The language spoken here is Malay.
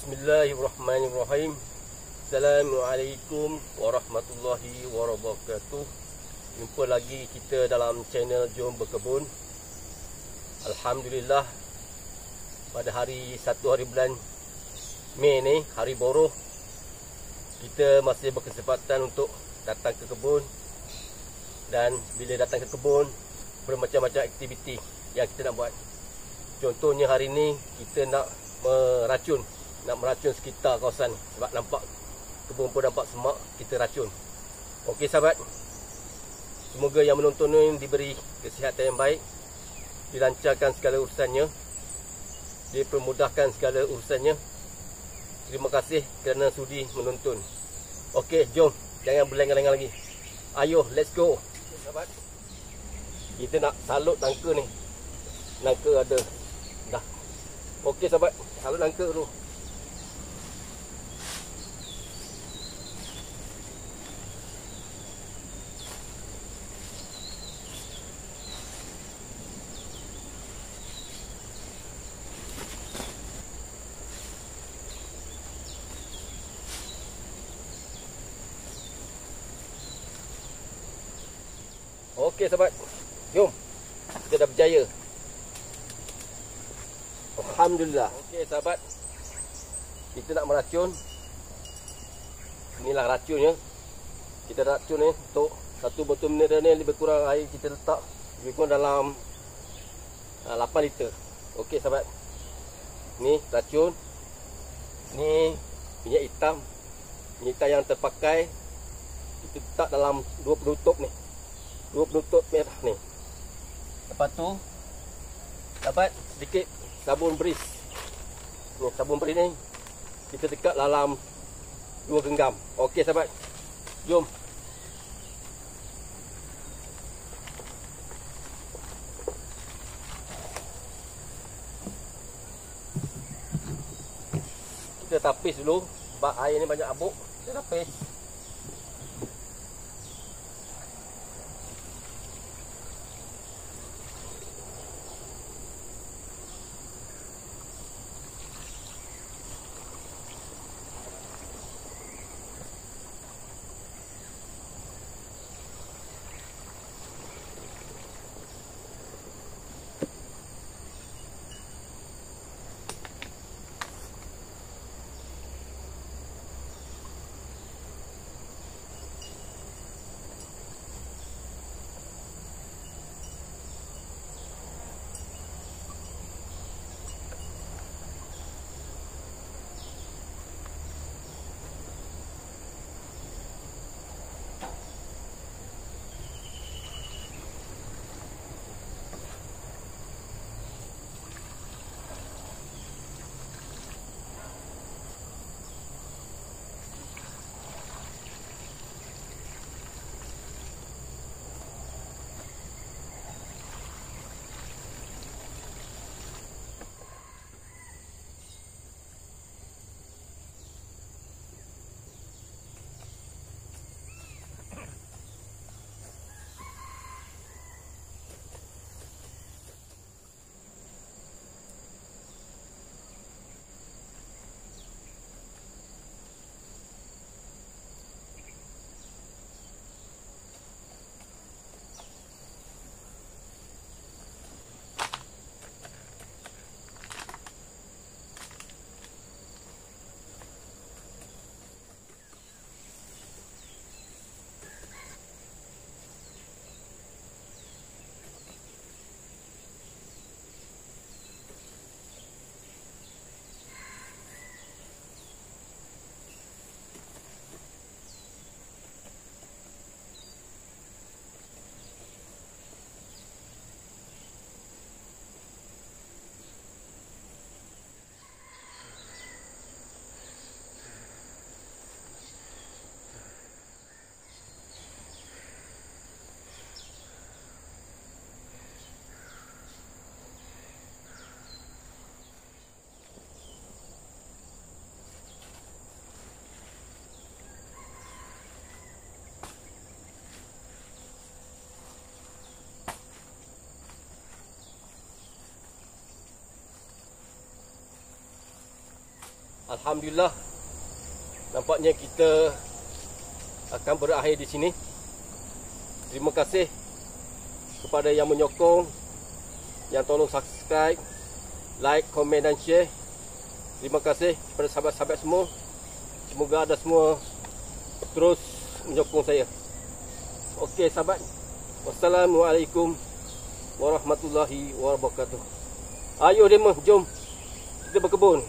Bismillahirrahmanirrahim. Assalamualaikum warahmatullahi wabarakatuh. Jumpa lagi kita dalam channel Jom Berkebun. Alhamdulillah, pada hari 1 hari bulan Mei ni, hari buruh, kita masih berkesempatan untuk datang ke kebun. Dan bila datang ke kebun, bermacam-macam aktiviti yang kita nak buat. Contohnya hari ni kita nak meracun sekitar kawasan ni. Sebab nampak kebun pun nampak semak, kita racun. Okey sahabat, semoga yang menonton ni diberi kesihatan yang baik, dilancarkan segala urusannya, dipermudahkan segala urusannya. Terima kasih kerana sudi menonton. Okey, jom, jangan berlengah-lengah lagi. Ayo, let's go. Okay, sahabat, kita nak salut nangka ni. Nangka ada dah. Okey sahabat, salut nangka dulu. Okey sahabat, jom, kita dah berjaya. Alhamdulillah. Okey sahabat, kita nak meracun. Inilah racunnya. Kita racun ni untuk satu botol mineral ni, lebih kurang air kita letak lebih kurang dalam 8 liter. Okey sahabat, ni racun. Ni minyak hitam. Minyak hitam yang terpakai kita letak dalam 2 penutup ni, 2 penutup merah ni. Lepas tu dapat sedikit sabun beris. Ni sabun beris ni kita dekat dalam 2 genggam. Okey sahabat, jom. Kita tapis dulu sebab air ni banyak abuk. Kita tapis. Alhamdulillah, nampaknya kita akan berakhir di sini. Terima kasih kepada yang menyokong, yang tolong subscribe, like, komen dan share. Terima kasih kepada sahabat-sahabat semua. Semoga anda semua terus menyokong saya. Okey sahabat, wassalamualaikum warahmatullahi wabarakatuh. Ayo demo, jom kita berkebun.